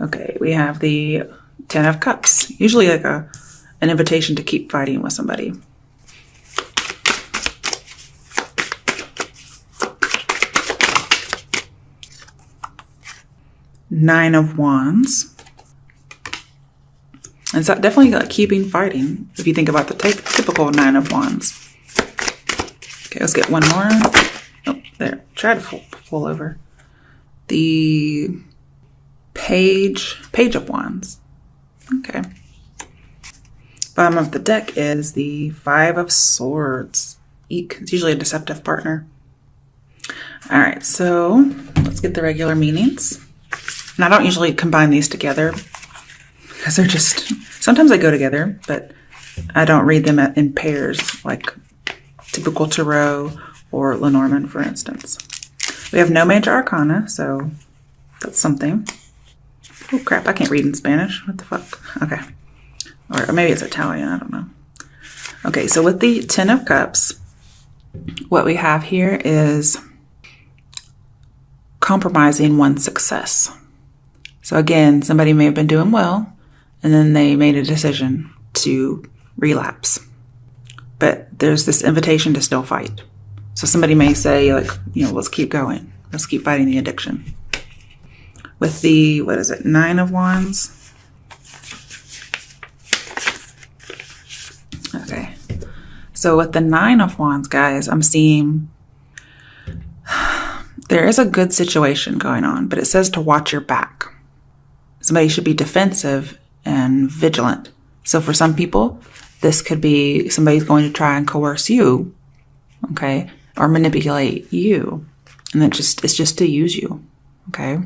Okay, we have the Ten of Cups. Usually like an invitation to keep fighting with somebody. Nine of Wands. And so definitely like keeping fighting if you think about the typical Nine of Wands. Okay, let's get one more. Oh, there. Try to pull over. The Page of Wands. Okay. Bottom of the deck is the Five of Swords. Eek. It's usually a deceptive partner. All right, so let's get the regular meanings. And I don't usually combine these together because they're just, sometimes they go together, but I don't read them in pairs like typical Tarot or Lenormand, for instance. We have no major arcana, so that's something. Oh crap, I can't read in Spanish. What the fuck? Okay. Or maybe it's Italian, I don't know. Okay, so with the Ten of Cups, what we have here is compromising one's success. So again, somebody may have been doing well, and then they made a decision to relapse. But there's this invitation to still fight. So somebody may say, like, you know, let's keep going. Let's keep fighting the addiction. With the, what is it, Nine of Wands? Okay. So with the Nine of Wands, guys, I'm seeing there is a good situation going on, but it says to watch your back. Somebody should be defensive and vigilant. So for some people, this could be somebody's going to try and coerce you, okay, or manipulate you. And it's just to use you, okay?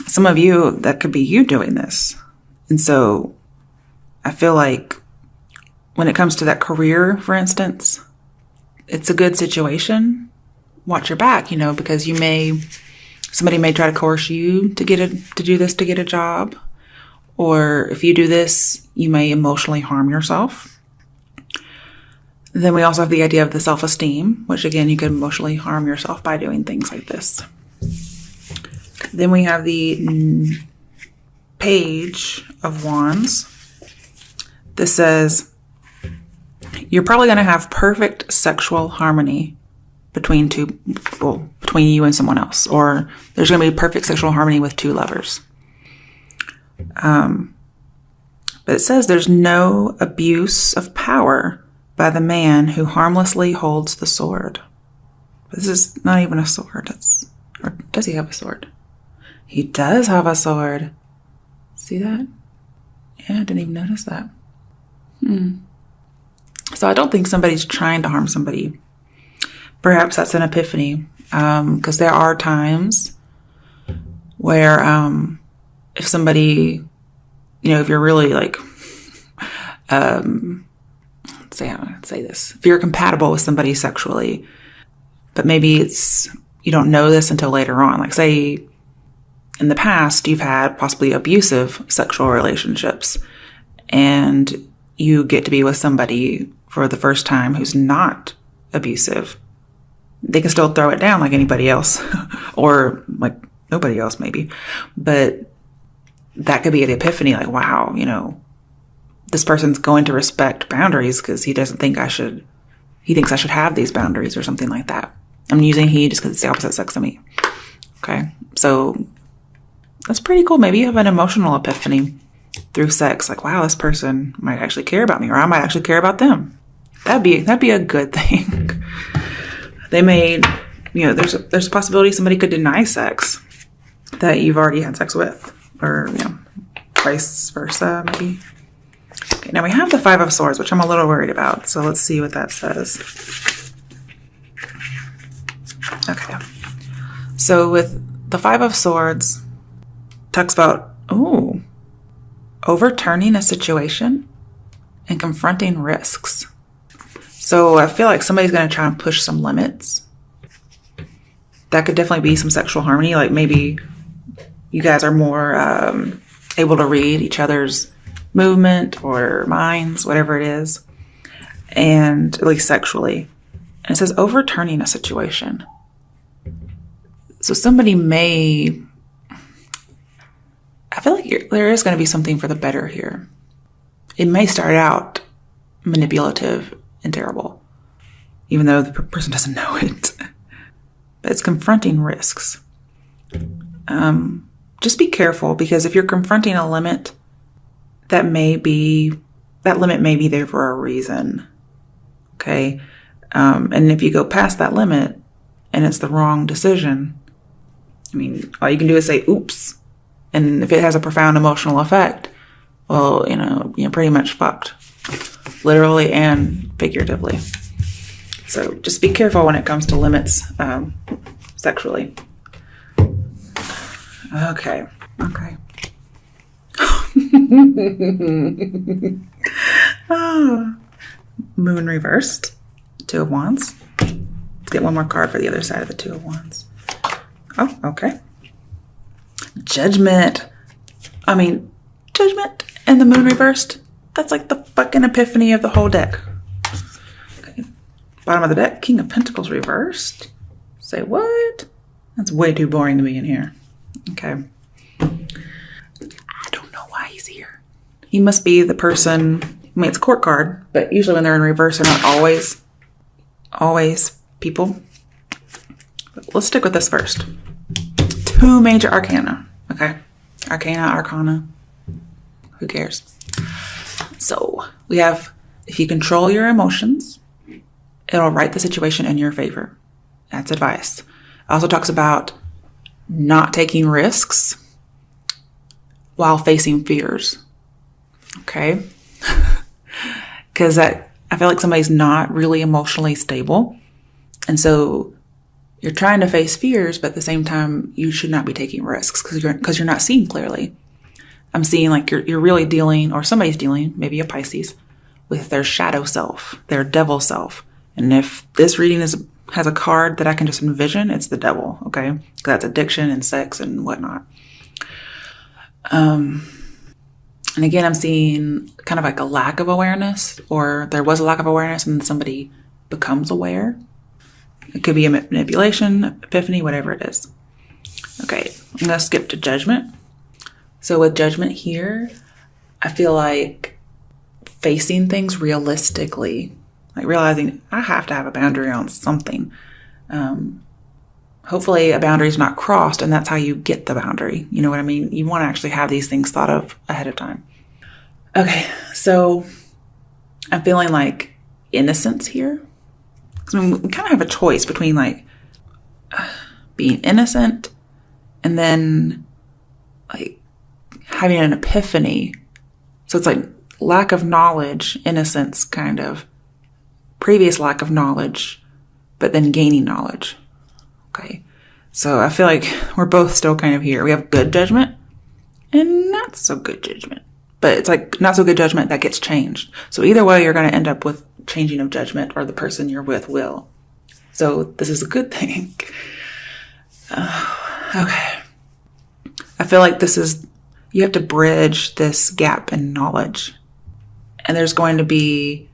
Some of you, that could be you doing this. And so I feel like when it comes to that career, for instance, it's a good situation. Watch your back, you know, because somebody may try to coerce you to do this to get a job. Or if you do this, you may emotionally harm yourself. Then we also have the idea of the self-esteem, which again, you could emotionally harm yourself by doing things like this. Then we have the Page of Wands. This says, you're probably going to have perfect sexual harmony between you and someone else. Or there's going to be perfect sexual harmony with two lovers. But it says there's no abuse of power by the man who harmlessly holds the sword. This is not even a sword. Or does he have a sword? He does have a sword. See that? Yeah, I didn't even notice that. So I don't think somebody's trying to harm somebody. Perhaps that's an epiphany. Because there are times where if somebody, you know, if you're really like, let's say this. If you're compatible with somebody sexually, but maybe you don't know this until later on. Like say in the past, you've had possibly abusive sexual relationships and you get to be with somebody for the first time who's not abusive. They can still throw it down like anybody else or like nobody else maybe. But that could be an epiphany, like, wow, you know, this person's going to respect boundaries because he thinks I should have these boundaries or something like that. I'm using he just because it's the opposite sex of me. Okay. So that's pretty cool. Maybe you have an emotional epiphany through sex. Like, wow, this person might actually care about me, or I might actually care about them. That'd be a good thing. They may, you know, there's a possibility somebody could deny sex that you've already had sex with. Or, you know, vice versa, maybe. Okay, now we have the Five of Swords, which I'm a little worried about. So let's see what that says. Okay. So with the Five of Swords, talks about, overturning a situation and confronting risks. So I feel like somebody's going to try and push some limits. That could definitely be some sexual harmony, like maybe you guys are more able to read each other's movement or minds, whatever it is, and at least sexually. And it says overturning a situation. So somebody may, feel like there is going to be something for the better here. It may start out manipulative and terrible, even though the person doesn't know it. But it's confronting risks. Just be careful, because if you're confronting a limit, that limit may be there for a reason. Okay? And if you go past that limit and it's the wrong decision, I mean, all you can do is say, oops. And if it has a profound emotional effect, well, you're pretty much fucked. Literally and figuratively. So just be careful when it comes to limits sexually. Okay. Moon reversed. Two of Wands. Let's get one more card for the other side of the Two of Wands. Oh, okay. Judgment. Judgment and the Moon reversed. That's like the fucking epiphany of the whole deck. Okay. Bottom of the deck, King of Pentacles reversed. Say what? That's way too boring to be in here. Okay. I don't know why he's here. He must be the person. It's a court card, but usually when they're in reverse, they're not always people. But let's stick with this first. Two major arcana. Okay. Arcana. Who cares? So we have, if you control your emotions, it'll write the situation in your favor. That's advice. It also talks about not taking risks while facing fears. Okay? Because I feel like somebody's not really emotionally stable. And so you're trying to face fears, but at the same time, you should not be taking risks because you're not seeing clearly. I'm seeing like you're really dealing, or somebody's dealing, maybe a Pisces, with their shadow self, their devil self. And if this reading has a card that I can just envision, it's the devil, okay? Because that's addiction and sex and whatnot. And again, I'm seeing kind of like a lack of awareness, or there was a lack of awareness and somebody becomes aware. It could be a manipulation, epiphany, whatever it is. Okay, I'm going to skip to Judgment. So with Judgment here, I feel like facing things realistically, like realizing I have to have a boundary on something. Hopefully a boundary is not crossed, and that's how you get the boundary. You know what I mean? You want to actually have these things thought of ahead of time. Okay, so I'm feeling like innocence here. I mean, we kind of have a choice between like being innocent and then like having an epiphany. So it's like lack of knowledge, innocence, kind of previous lack of knowledge, but then gaining knowledge. Okay. So I feel like we're both still kind of here. We have good judgment and not so good judgment, but it's like not so good judgment that gets changed. So either way, you're going to end up with changing of judgment, or the person you're with will. So this is a good thing. Okay. I feel like you have to bridge this gap in knowledge, and there's going to be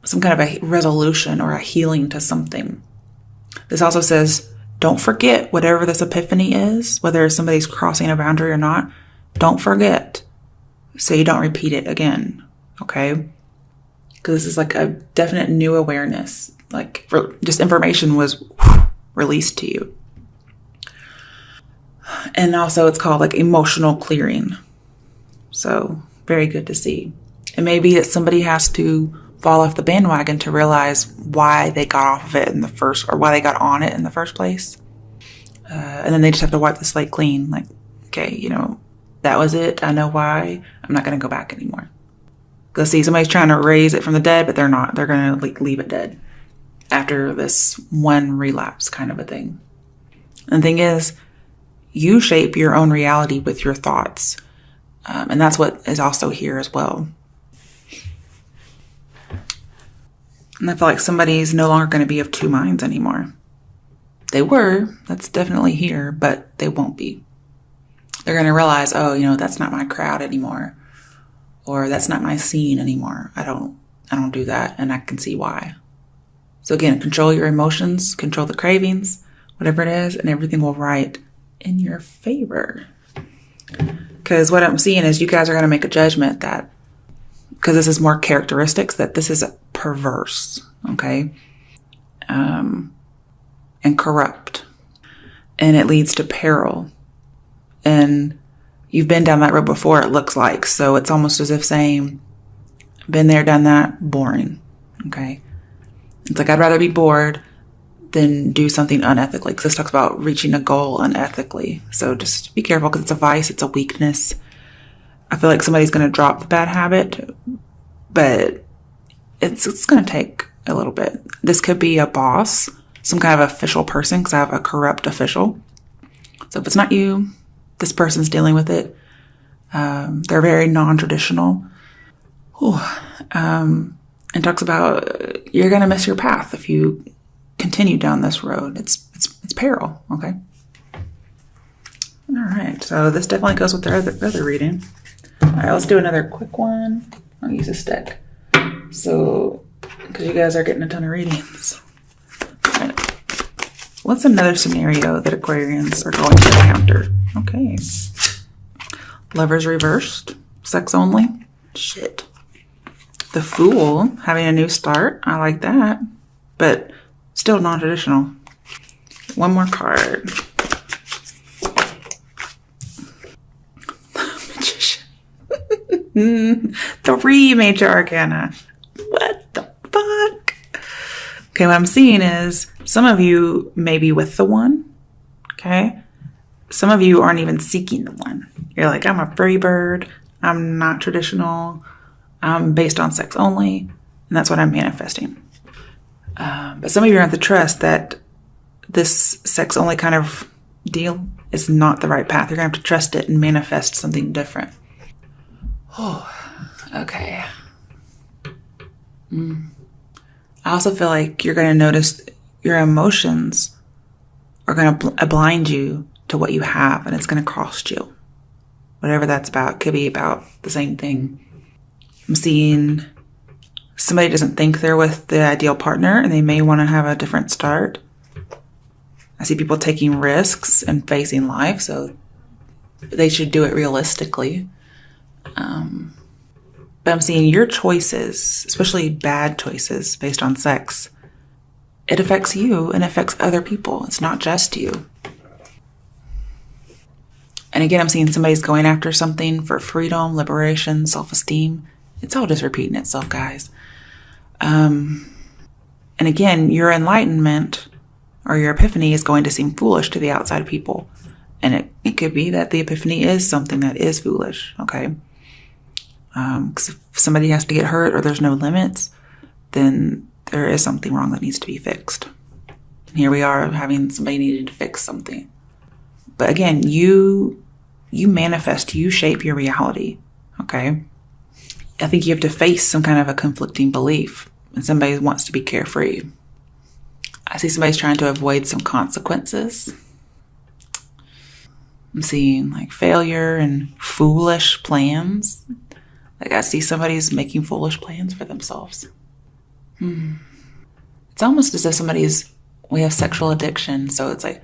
some kind of a resolution or a healing to something. This also says, don't forget whatever this epiphany is, whether somebody's crossing a boundary or not. Don't forget, so you don't repeat it again. Okay? Because this is like a definite new awareness. Like just information was released to you. And also it's called like emotional clearing. So very good to see. It may be that somebody has to fall off the bandwagon to realize why they got off of it or why they got on it in the first place. And then they just have to wipe the slate clean. Like, okay, that was it. I know why. I'm not going to go back anymore. Because see, somebody's trying to raise it from the dead, but they're not. They're going to leave it dead after this one relapse kind of a thing. And the thing is, you shape your own reality with your thoughts. And that's what is also here as well. And I feel like somebody's no longer going to be of two minds anymore. They were, that's definitely here, but they won't be. They're going to realize, that's not my crowd anymore. Or that's not my scene anymore. I don't do that, and I can see why. So again, control your emotions, control the cravings, whatever it is, and everything will write in your favor. Because what I'm seeing is you guys are going to make a judgment that, because this is more characteristics, that this is perverse, okay? And corrupt. And it leads to peril. And you've been down that road before, it looks like. So it's almost as if saying, been there, done that, boring, okay? It's like, I'd rather be bored than do something unethically, because this talks about reaching a goal unethically. So just be careful, because it's a vice, it's a weakness. I feel like somebody's going to drop the bad habit, but it's going to take a little bit. This could be a boss, some kind of official person, because I have a corrupt official. So if it's not you, this person's dealing with it. They're very non-traditional. And talks about you're going to miss your path if you continue down this road. It's peril, okay? All right, so this definitely goes with the other reading. All right, let's do another quick one. I'll use a stick. So, because you guys are getting a ton of readings. All right. What's another scenario that Aquarians are going to encounter? Okay. Lovers reversed. Sex only. Shit. The Fool, having a new start. I like that. But still non-traditional. One more card. Magician. 3 major arcana. What the fuck? Okay, what I'm seeing is some of you may be with the one. Okay? Some of you aren't even seeking the one. You're like, I'm a free bird. I'm not traditional. I'm based on sex only. And that's what I'm manifesting. But some of you have to trust that this sex only kind of deal is not the right path. You're going to have to trust it and manifest something different. Oh, okay. I also feel like you're going to notice your emotions are going to blind you to what you have, and it's going to cost you. Whatever that's about, could be about the same thing. I'm seeing somebody doesn't think they're with the ideal partner, and they may want to have a different start. I see people taking risks and facing life, so they should do it realistically. But I'm seeing your choices, especially bad choices based on sex, it affects you and affects other people. It's not just you. And again, I'm seeing somebody's going after something for freedom, liberation, self-esteem. It's all just repeating itself, guys. And again, your enlightenment or your epiphany is going to seem foolish to the outside people. And it could be that the epiphany is something that is foolish, okay? Because if somebody has to get hurt or there's no limits, then there is something wrong that needs to be fixed. And here we are having somebody needing to fix something. But again, you manifest, you shape your reality, okay? I think you have to face some kind of a conflicting belief, and somebody wants to be carefree. I see somebody's trying to avoid some consequences. I'm seeing like failure and foolish plans. Like I see somebody's making foolish plans for themselves. It's almost as if we have sexual addiction, so it's like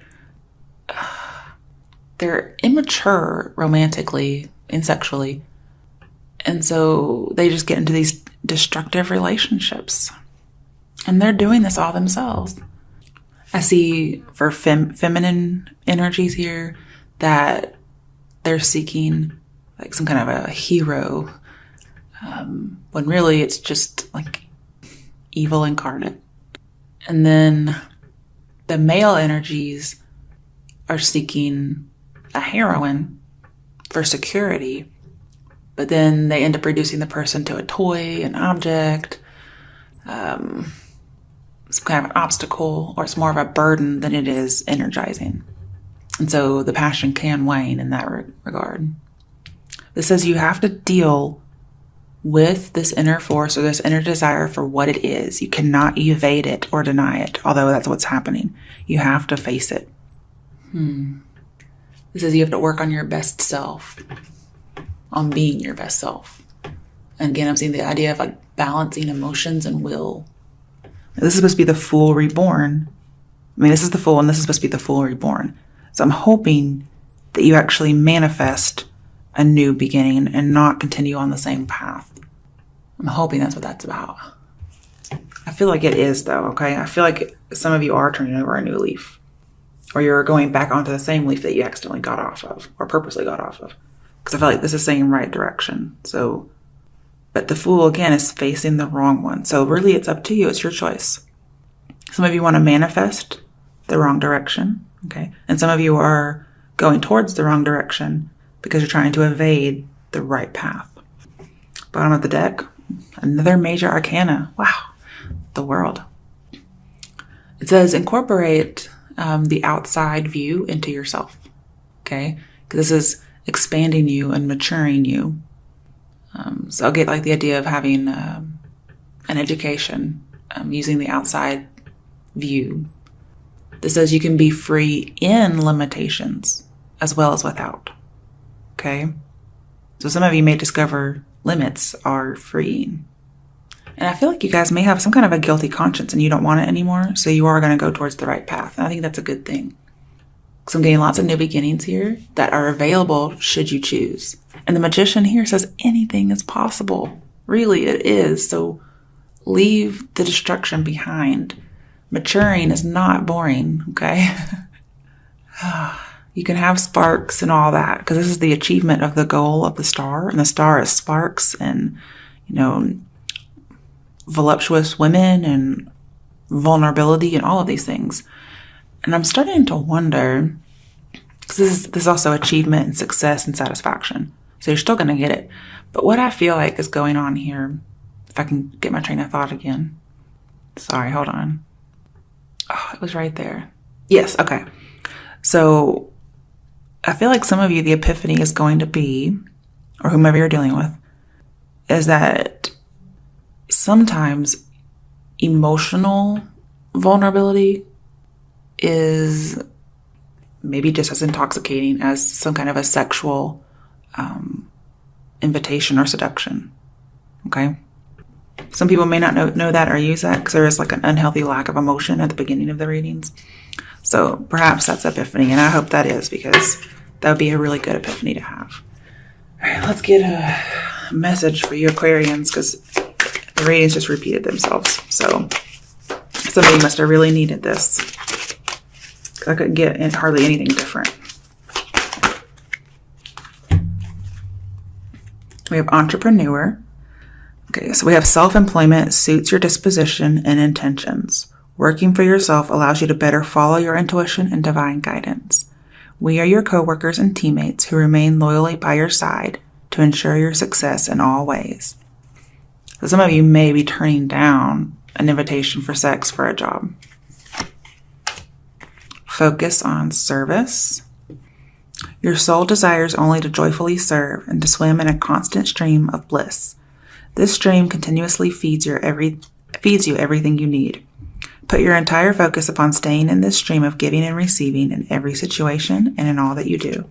they're immature romantically and sexually. And so they just get into these destructive relationships. And they're doing this all themselves. I see for feminine energies here that they're seeking like some kind of a hero, when really it's just like evil incarnate. And then the male energies are seeking a heroine for security, but then they end up reducing the person to a toy, an object, some kind of an obstacle, or it's more of a burden than it is energizing. And so the passion can wane in that regard. This says you have to deal with this inner force or this inner desire for what it is. You cannot evade it or deny it, although that's what's happening. You have to face it. This says you have to work on your best self, on being your best self. And again, I'm seeing the idea of like balancing emotions and will. This is supposed to be the Fool reborn. I mean, this is the Fool, and this is supposed to be the Fool reborn. So I'm hoping that you actually manifest a new beginning and not continue on the same path. I'm hoping that's what that's about. I feel like it is, though, okay? I feel like some of you are turning over a new leaf, or you're going back onto the same leaf that you accidentally got off of, or purposely got off of, because I feel like this is saying right direction. So, but the Fool, again, is facing the wrong one. So really, it's up to you. It's your choice. Some of you want to manifest the wrong direction, okay? And some of you are going towards the wrong direction because you're trying to evade the right path. Bottom of the deck, another major arcana. Wow. The World. It says incorporate the outside view into yourself. Okay? Because this is expanding you and maturing you. So I'll get like the idea of having an education using the outside view. This says you can be free in limitations as well as without. Okay? So some of you may discover limits are freeing. And I feel like you guys may have some kind of a guilty conscience and you don't want it anymore. So you are going to go towards the right path. And I think that's a good thing. So I'm getting lots of new beginnings here that are available should you choose. And the Magician here says anything is possible. Really, it is. So leave the destruction behind. Maturing is not boring, okay? You can have sparks and all that because this is the achievement of the goal of the star. And the star is sparks and, voluptuous women and vulnerability and all of these things. And I'm starting to wonder, because this is also achievement and success and satisfaction. So you're still going to get it. But what I feel like is going on here, if I can get my train of thought again. Sorry, hold on. Oh, it was right there. Yes, okay. So I feel like some of you, the epiphany is going to be, or whomever you're dealing with, is that sometimes emotional vulnerability is maybe just as intoxicating as some kind of a sexual invitation or seduction. Okay? Some people may not know that or use that because there is like an unhealthy lack of emotion at the beginning of the readings. So perhaps that's epiphany, and I hope that is because that would be a really good epiphany to have. All right, let's get a message for you Aquarians because the readings just repeated themselves. So somebody must have really needed this. I couldn't get hardly anything different. We have entrepreneur. Okay, so we have self-employment suits your disposition and intentions. Working for yourself allows you to better follow your intuition and divine guidance. We are your coworkers and teammates who remain loyally by your side to ensure your success in all ways. So some of you may be turning down an invitation for sex for a job. Focus on service. Your soul desires only to joyfully serve and to swim in a constant stream of bliss. This stream continuously feeds you everything you need. Put your entire focus upon staying in this stream of giving and receiving in every situation and in all that you do.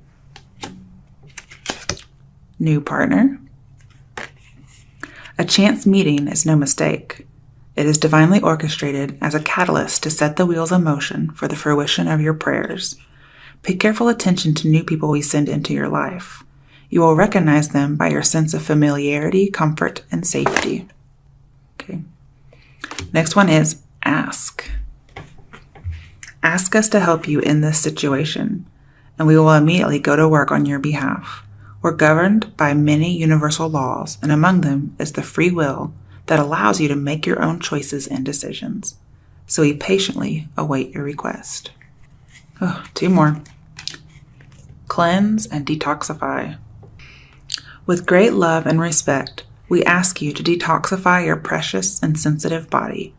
New partner. A chance meeting is no mistake. It is divinely orchestrated as a catalyst to set the wheels in motion for the fruition of your prayers. Pay careful attention to new people we send into your life. You will recognize them by your sense of familiarity, comfort, and safety. Okay. Next one is ask. Ask us to help you in this situation, and we will immediately go to work on your behalf. We're governed by many universal laws, and among them is the free will that allows you to make your own choices and decisions. So we patiently await your request. Oh, two more. Cleanse and detoxify. With great love and respect, we ask you to detoxify your precious and sensitive body.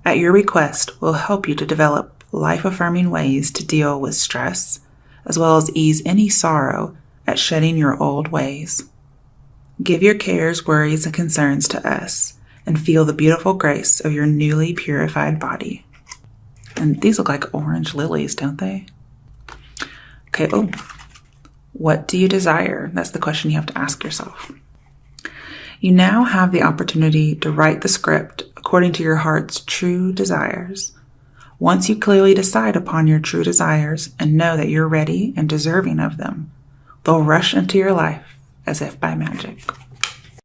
At your request, we'll help you to develop life-affirming ways to deal with stress, as well as ease any sorrow at shedding your old ways. Give your cares, worries, and concerns to us, and feel the beautiful grace of your newly purified body. And these look like orange lilies, don't they? Okay, what do you desire? That's the question you have to ask yourself. You now have the opportunity to write the script according to your heart's true desires. Once you clearly decide upon your true desires and know that you're ready and deserving of them, they'll rush into your life as if by magic.